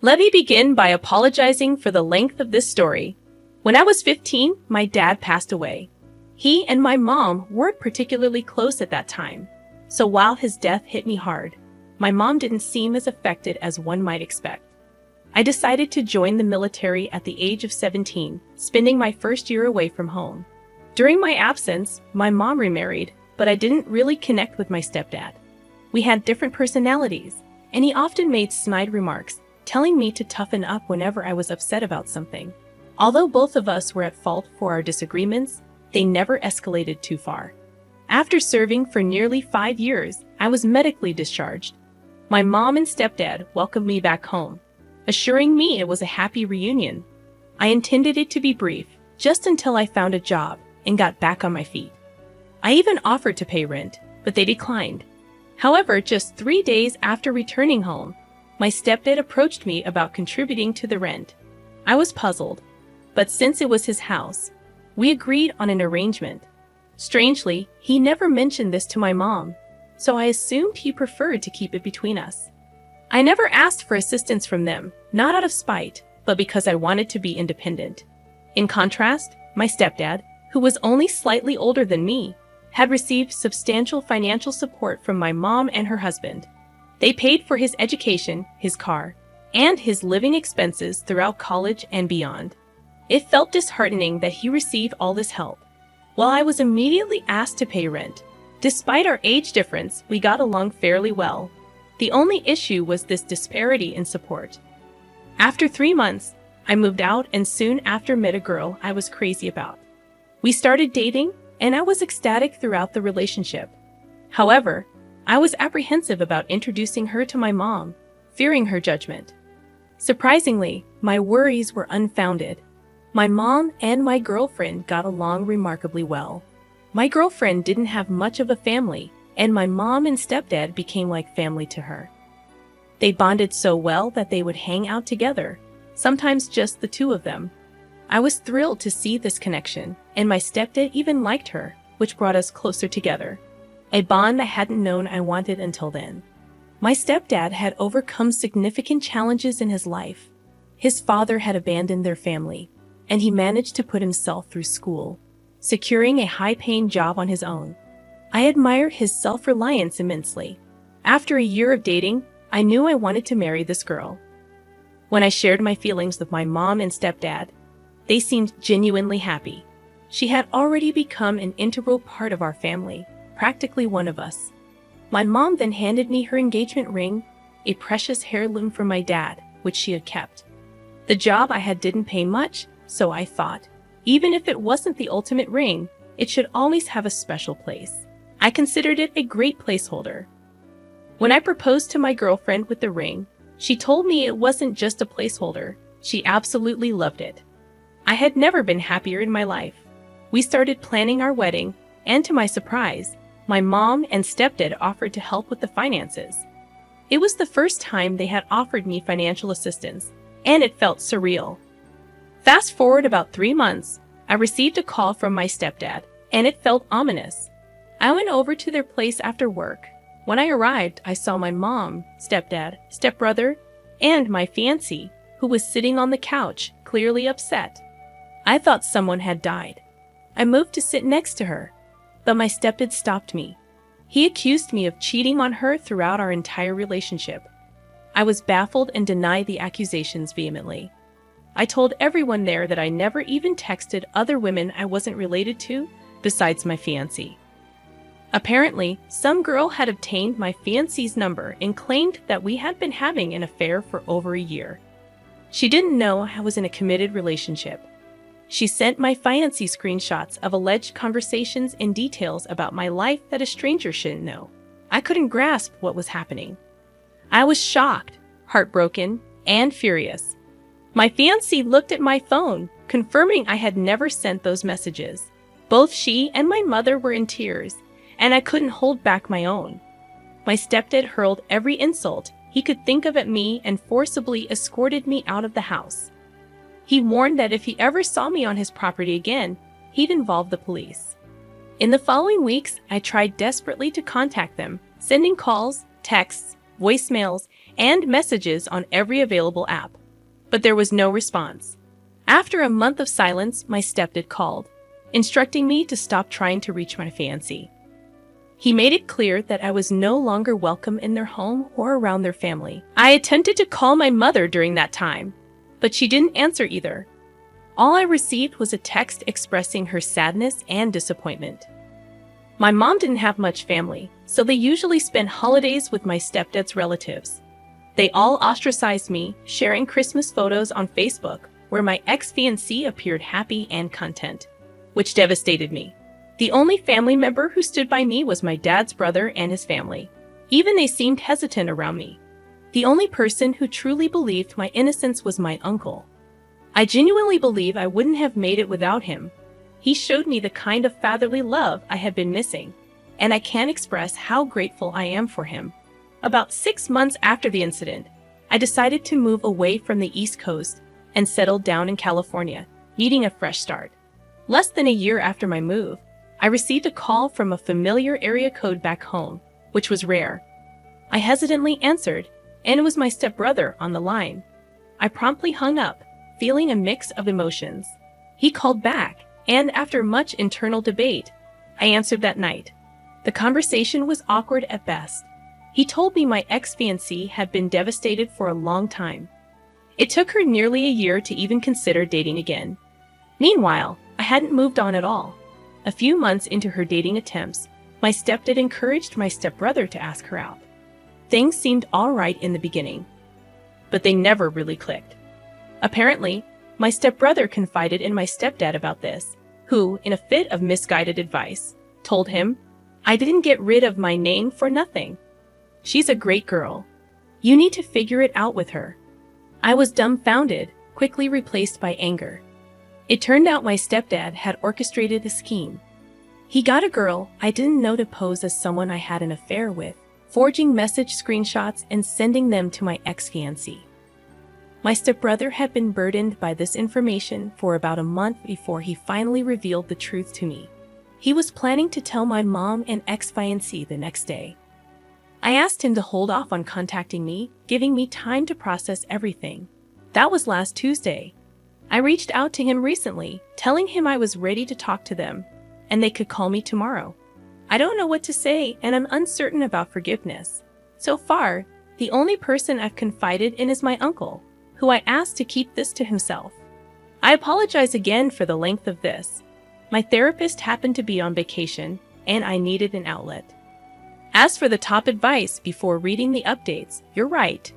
Let me begin by apologizing for the length of this story. When I was 15, my dad passed away. He and my mom weren't particularly close at that time, so while his death hit me hard, my mom didn't seem as affected as one might expect. I decided to join the military at the age of 17, spending my first year away from home. During my absence, my mom remarried, but I didn't really connect with my stepdad. We had different personalities, and he often made snide remarks, telling me to toughen up whenever I was upset about something. Although both of us were at fault for our disagreements, they never escalated too far. After serving for nearly 5 years, I was medically discharged. My mom and stepdad welcomed me back home, assuring me it was a happy reunion. I intended it to be brief, just until I found a job and got back on my feet. I even offered to pay rent, but they declined. However, just 3 days after returning home, my stepdad approached me about contributing to the rent. I was puzzled, but since it was his house, we agreed on an arrangement. Strangely, he never mentioned this to my mom, so I assumed he preferred to keep it between us. I never asked for assistance from them, not out of spite, but because I wanted to be independent. In contrast, my stepdad, who was only slightly older than me, had received substantial financial support from my mom and her husband. They paid for his education, his car, and his living expenses throughout college and beyond. It felt disheartening that he received all this help, while I was immediately asked to pay rent. Despite our age difference, we got along fairly well. The only issue was this disparity in support. After 3 months, I moved out and soon after met a girl I was crazy about. We started dating, and I was ecstatic throughout the relationship. However, I was apprehensive about introducing her to my mom, fearing her judgment. Surprisingly, my worries were unfounded. My mom and my girlfriend got along remarkably well. My girlfriend didn't have much of a family, and my mom and stepdad became like family to her. They bonded so well that they would hang out together, sometimes just the two of them. I was thrilled to see this connection, and my stepdad even liked her, which brought us closer together. A bond I hadn't known I wanted until then. My stepdad had overcome significant challenges in his life. His father had abandoned their family, and he managed to put himself through school, securing a high-paying job on his own. I admired his self-reliance immensely. After a year of dating, I knew I wanted to marry this girl. When I shared my feelings with my mom and stepdad, they seemed genuinely happy. She had already become an integral part of our family, practically one of us. My mom then handed me her engagement ring, a precious heirloom from my dad, which she had kept. The job I had didn't pay much, so I thought, even if it wasn't the ultimate ring, it should always have a special place. I considered it a great placeholder. When I proposed to my girlfriend with the ring, she told me it wasn't just a placeholder. She absolutely loved it. I had never been happier in my life. We started planning our wedding, and to my surprise, my mom and stepdad offered to help with the finances. It was the first time they had offered me financial assistance, and it felt surreal. Fast forward about 3 months, I received a call from my stepdad, and it felt ominous. I went over to their place after work. When I arrived, I saw my mom, stepdad, stepbrother, and my fiancée, who was sitting on the couch, clearly upset. I thought someone had died. I moved to sit next to her, but my stepdad stopped me. He accused me of cheating on her throughout our entire relationship. I was baffled and denied the accusations vehemently. I told everyone there that I never even texted other women I wasn't related to, besides my fiancée. Apparently, some girl had obtained my fiancée's number and claimed that we had been having an affair for over a year. She didn't know I was in a committed relationship. She sent my fiancé screenshots of alleged conversations and details about my life that a stranger shouldn't know. I couldn't grasp what was happening. I was shocked, heartbroken, and furious. My fiancé looked at my phone, confirming I had never sent those messages. Both she and my mother were in tears, and I couldn't hold back my own. My stepdad hurled every insult he could think of at me and forcibly escorted me out of the house. He warned that if he ever saw me on his property again, he'd involve the police. In the following weeks, I tried desperately to contact them, sending calls, texts, voicemails, and messages on every available app. But there was no response. After a month of silence, my stepdad called, instructing me to stop trying to reach my fiancé. He made it clear that I was no longer welcome in their home or around their family. I attempted to call my mother during that time, but she didn't answer either. All I received was a text expressing her sadness and disappointment. My mom didn't have much family, so they usually spent holidays with my stepdad's relatives. They all ostracized me, sharing Christmas photos on Facebook where my ex-fiancé appeared happy and content, which devastated me. The only family member who stood by me was my dad's brother and his family. Even they seemed hesitant around me. The only person who truly believed my innocence was my uncle. I genuinely believe I wouldn't have made it without him. He showed me the kind of fatherly love I had been missing, and I can't express how grateful I am for him. About 6 months after the incident, I decided to move away from the East Coast and settled down in California, needing a fresh start. Less than a year after my move, I received a call from a familiar area code back home, which was rare. I hesitantly answered, and it was my stepbrother on the line. I promptly hung up, feeling a mix of emotions. He called back, and after much internal debate, I answered that night. The conversation was awkward at best. He told me my ex-fiancée had been devastated for a long time. It took her nearly a year to even consider dating again. Meanwhile, I hadn't moved on at all. A few months into her dating attempts, my stepdad encouraged my stepbrother to ask her out. Things seemed all right in the beginning, but they never really clicked. Apparently, my stepbrother confided in my stepdad about this, who, in a fit of misguided advice, told him, "I didn't get rid of my name for nothing. She's a great girl. You need to figure it out with her." I was dumbfounded, quickly replaced by anger. It turned out my stepdad had orchestrated a scheme. He got a girl I didn't know to pose as someone I had an affair with, forging message screenshots and sending them to my ex-fiancée. My stepbrother had been burdened by this information for about a month before he finally revealed the truth to me. He was planning to tell my mom and ex-fiancée the next day. I asked him to hold off on contacting me, giving me time to process everything. That was last Tuesday. I reached out to him recently, telling him I was ready to talk to them, and they could call me tomorrow. I don't know what to say, and I'm uncertain about forgiveness. So far, the only person I've confided in is my uncle, who I asked to keep this to himself. I apologize again for the length of this. My therapist happened to be on vacation, and I needed an outlet. As for the top advice before reading the updates, you're right.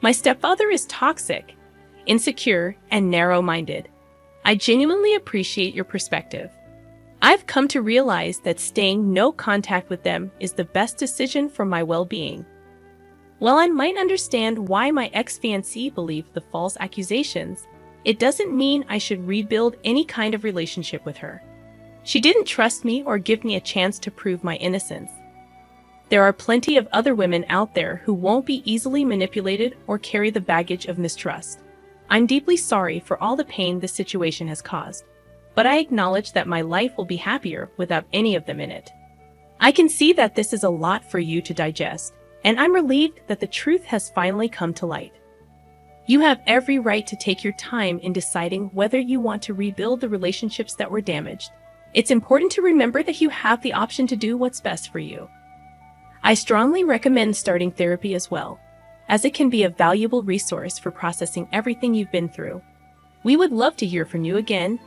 My stepfather is toxic, insecure, and narrow-minded. I genuinely appreciate your perspective. I've come to realize that staying no contact with them is the best decision for my well-being. While I might understand why my ex-fiancée believed the false accusations, it doesn't mean I should rebuild any kind of relationship with her. She didn't trust me or give me a chance to prove my innocence. There are plenty of other women out there who won't be easily manipulated or carry the baggage of mistrust. I'm deeply sorry for all the pain this situation has caused, but I acknowledge that my life will be happier without any of them in it. I can see that this is a lot for you to digest, and I'm relieved that the truth has finally come to light. You have every right to take your time in deciding whether you want to rebuild the relationships that were damaged. It's important to remember that you have the option to do what's best for you. I strongly recommend starting therapy as well, as it can be a valuable resource for processing everything you've been through. We would love to hear from you again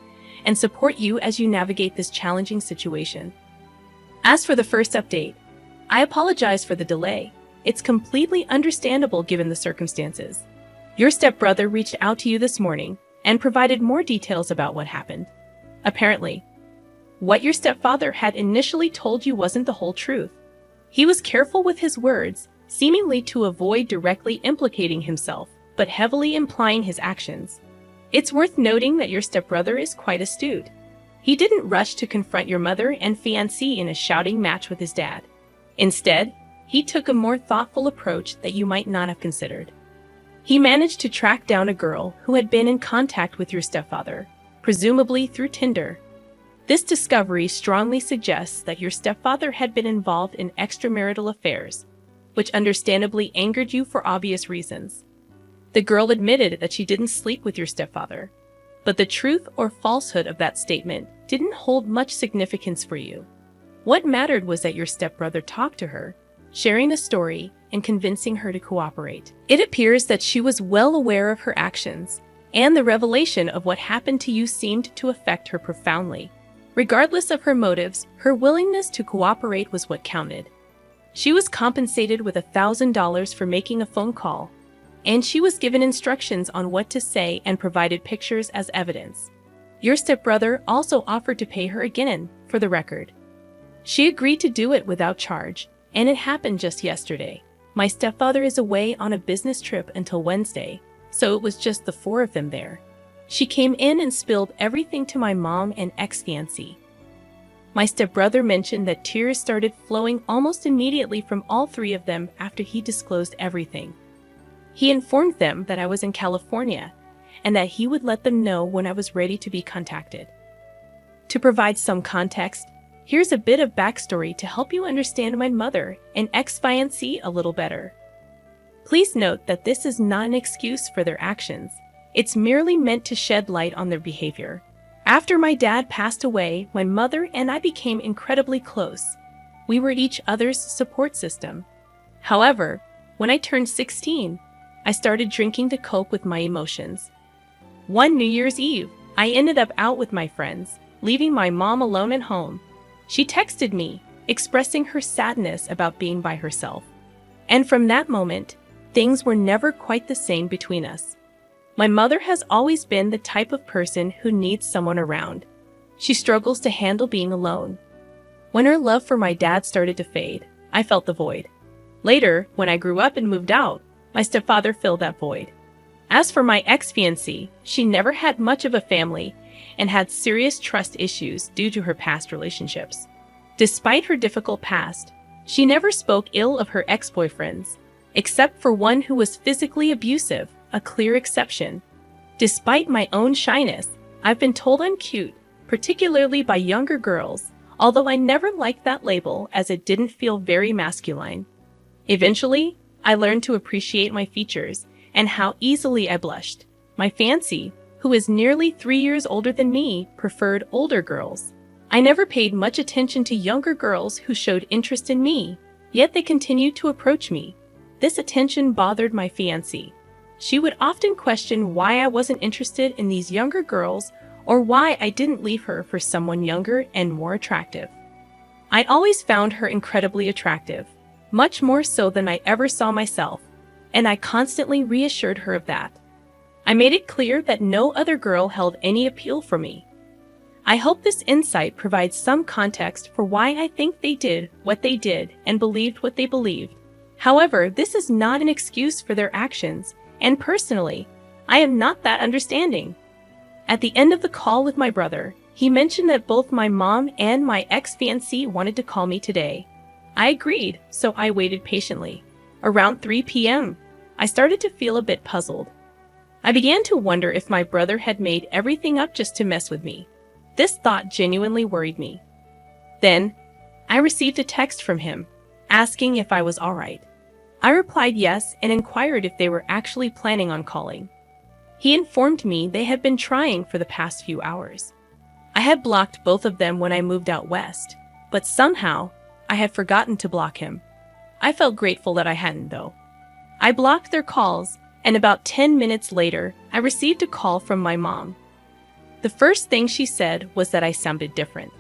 and support you as you navigate this challenging situation. As for the first update, I apologize for the delay. It's completely understandable given the circumstances. Your stepbrother reached out to you this morning and provided more details about what happened. Apparently, what your stepfather had initially told you wasn't the whole truth. He was careful with his words, seemingly to avoid directly implicating himself, but heavily implying his actions. It's worth noting that your stepbrother is quite astute. He didn't rush to confront your mother and fiancée in a shouting match with his dad. Instead, he took a more thoughtful approach that you might not have considered. He managed to track down a girl who had been in contact with your stepfather, presumably through Tinder. This discovery strongly suggests that your stepfather had been involved in extramarital affairs, which understandably angered you for obvious reasons. The girl admitted that she didn't sleep with your stepfather, but the truth or falsehood of that statement didn't hold much significance for you. What mattered was that your stepbrother talked to her, sharing a story and convincing her to cooperate. It appears that she was well aware of her actions, and the revelation of what happened to you seemed to affect her profoundly. Regardless of her motives, her willingness to cooperate was what counted. She was compensated with $1,000 for making a phone call, and she was given instructions on what to say and provided pictures as evidence. Your stepbrother also offered to pay her again, for the record. She agreed to do it without charge, and it happened just yesterday. My stepfather is away on a business trip until Wednesday, so it was just the four of them there. She came in and spilled everything to my mom and ex-fiancé. My stepbrother mentioned that tears started flowing almost immediately from all three of them after he disclosed everything. He informed them that I was in California and that he would let them know when I was ready to be contacted. To provide some context, here's a bit of backstory to help you understand my mother and ex-fiancé a little better. Please note that this is not an excuse for their actions. It's merely meant to shed light on their behavior. After my dad passed away, my mother and I became incredibly close. We were each other's support system. However, when I turned 16, I started drinking to cope with my emotions. One New Year's Eve, I ended up out with my friends, leaving my mom alone at home. She texted me, expressing her sadness about being by herself. And from that moment, things were never quite the same between us. My mother has always been the type of person who needs someone around. She struggles to handle being alone. When her love for my dad started to fade, I felt the void. Later, when I grew up and moved out, my stepfather filled that void. As for my ex-fiancée, she never had much of a family and had serious trust issues due to her past relationships. Despite her difficult past, she never spoke ill of her ex-boyfriends, except for one who was physically abusive, a clear exception. Despite my own shyness, I've been told I'm cute, particularly by younger girls, although I never liked that label as it didn't feel very masculine. Eventually, I learned to appreciate my features and how easily I blushed. My fiancé, who is nearly 3 years older than me, preferred older girls. I never paid much attention to younger girls who showed interest in me, yet they continued to approach me. This attention bothered my fiancé. She would often question why I wasn't interested in these younger girls or why I didn't leave her for someone younger and more attractive. I always found her incredibly attractive, much more so than I ever saw myself, and I constantly reassured her of that. I made it clear that no other girl held any appeal for me. I hope this insight provides some context for why I think they did what they did and believed what they believed. However, this is not an excuse for their actions, and personally, I am not that understanding. At the end of the call with my brother, he mentioned that both my mom and my ex-fiancé wanted to call me today. I agreed, so I waited patiently. Around 3 p.m., I started to feel a bit puzzled. I began to wonder if my brother had made everything up just to mess with me. This thought genuinely worried me. Then, I received a text from him, asking if I was alright. I replied yes and inquired if they were actually planning on calling. He informed me they had been trying for the past few hours. I had blocked both of them when I moved out west, but somehow, I had forgotten to block him. I felt grateful that I hadn't, though. I blocked their calls, and about 10 minutes later, I received a call from my mom. The first thing she said was that I sounded different.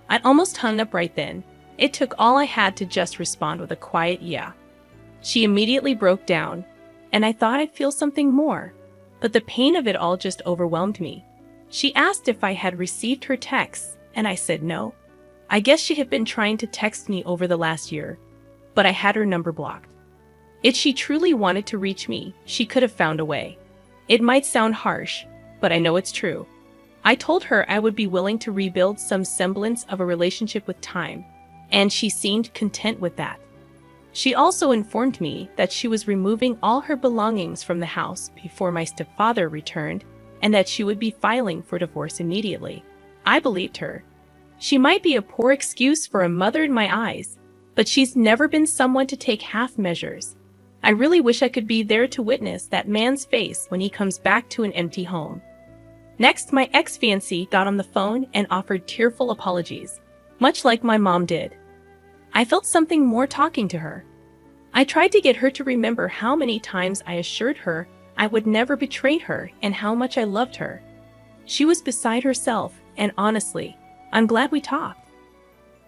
I almost hung up right then. It took all I had to just respond with a quiet yeah. She immediately broke down, and I thought I'd feel something more, but the pain of it all just overwhelmed me. She asked if I had received her texts, and I said no. I guess she had been trying to text me over the last year, but I had her number blocked. If she truly wanted to reach me, she could have found a way. It might sound harsh, but I know it's true. I told her I would be willing to rebuild some semblance of a relationship with time, and she seemed content with that. She also informed me that she was removing all her belongings from the house before my stepfather returned, and that she would be filing for divorce immediately. I believed her. She might be a poor excuse for a mother in my eyes, but she's never been someone to take half measures. I really wish I could be there to witness that man's face when he comes back to an empty home. Next, my ex-fiancée got on the phone and offered tearful apologies, much like my mom did. I felt something more talking to her. I tried to get her to remember how many times I assured her I would never betray her and how much I loved her. She was beside herself, and honestly, I'm glad we talked.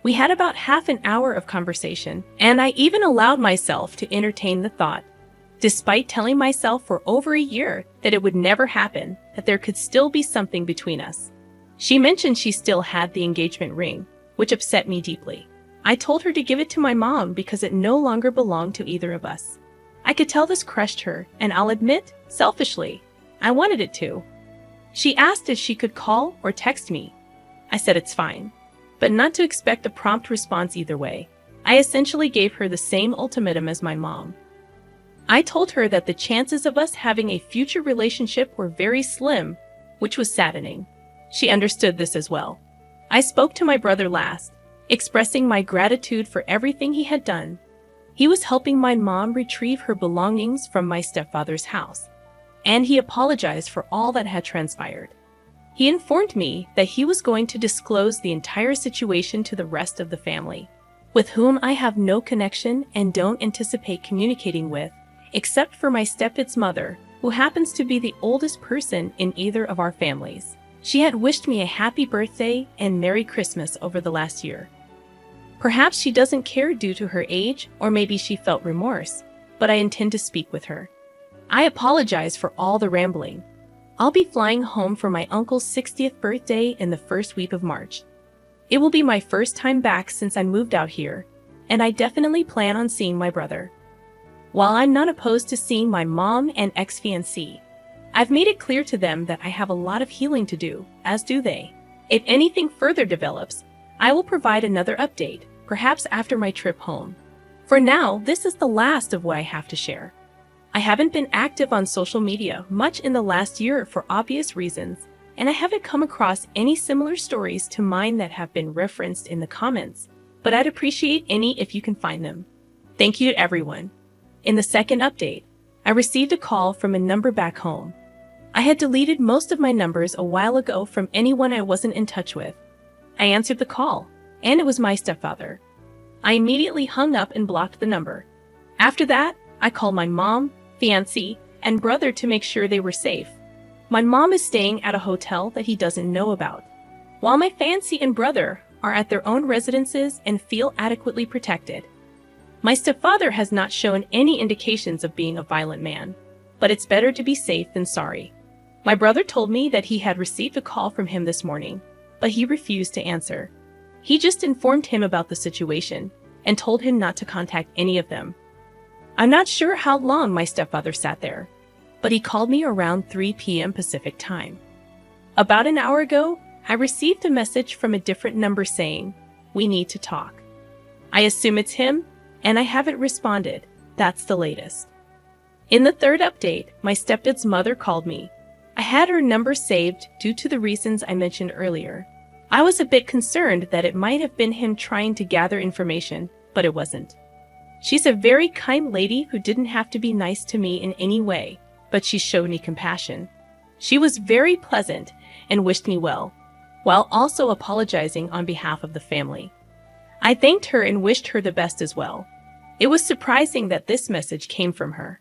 We had about half an hour of conversation, and I even allowed myself to entertain the thought, despite telling myself for over a year that it would never happen, that there could still be something between us. She mentioned she still had the engagement ring, which upset me deeply. I told her to give it to my mom because it no longer belonged to either of us. I could tell this crushed her, and I'll admit, selfishly, I wanted it to. She asked if she could call or text me. I said it's fine, but not to expect a prompt response either way. I essentially gave her the same ultimatum as my mom. I told her that the chances of us having a future relationship were very slim, which was saddening. She understood this as well. I spoke to my brother last, expressing my gratitude for everything he had done. He was helping my mom retrieve her belongings from my stepfather's house, and he apologized for all that had transpired. He informed me that he was going to disclose the entire situation to the rest of the family, with whom I have no connection and don't anticipate communicating with, except for my stepdad's mother, who happens to be the oldest person in either of our families. She had wished me a happy birthday and Merry Christmas over the last year. Perhaps she doesn't care due to her age, or maybe she felt remorse, but I intend to speak with her. I apologize for all the rambling. I'll be flying home for my uncle's 60th birthday in the first week of March. It will be my first time back since I moved out here, and I definitely plan on seeing my brother. While I'm not opposed to seeing my mom and ex-fiancée, I've made it clear to them that I have a lot of healing to do, as do they. If anything further develops, I will provide another update, perhaps after my trip home. For now, this is the last of what I have to share. I haven't been active on social media much in the last year for obvious reasons, and I haven't come across any similar stories to mine that have been referenced in the comments, but I'd appreciate any if you can find them. Thank you to everyone. In the second update, I received a call from a number back home. I had deleted most of my numbers a while ago from anyone I wasn't in touch with. I answered the call, and it was my stepfather. I immediately hung up and blocked the number. After that, I called my mom, fiancé, and brother to make sure they were safe. My mom is staying at a hotel that he doesn't know about, while my fiancé and brother are at their own residences and feel adequately protected. My stepfather has not shown any indications of being a violent man, but it's better to be safe than sorry. My brother told me that he had received a call from him this morning, but he refused to answer. He just informed him about the situation and told him not to contact any of them. I'm not sure how long my stepfather sat there, but he called me around 3 p.m. Pacific time. About an hour ago, I received a message from a different number saying, "We need to talk." I assume it's him, and I haven't responded. That's the latest. In the third update, my stepdad's mother called me. I had her number saved due to the reasons I mentioned earlier. I was a bit concerned that it might have been him trying to gather information, but it wasn't. She's a very kind lady who didn't have to be nice to me in any way, but she showed me compassion. She was very pleasant and wished me well, while also apologizing on behalf of the family. I thanked her and wished her the best as well. It was surprising that this message came from her.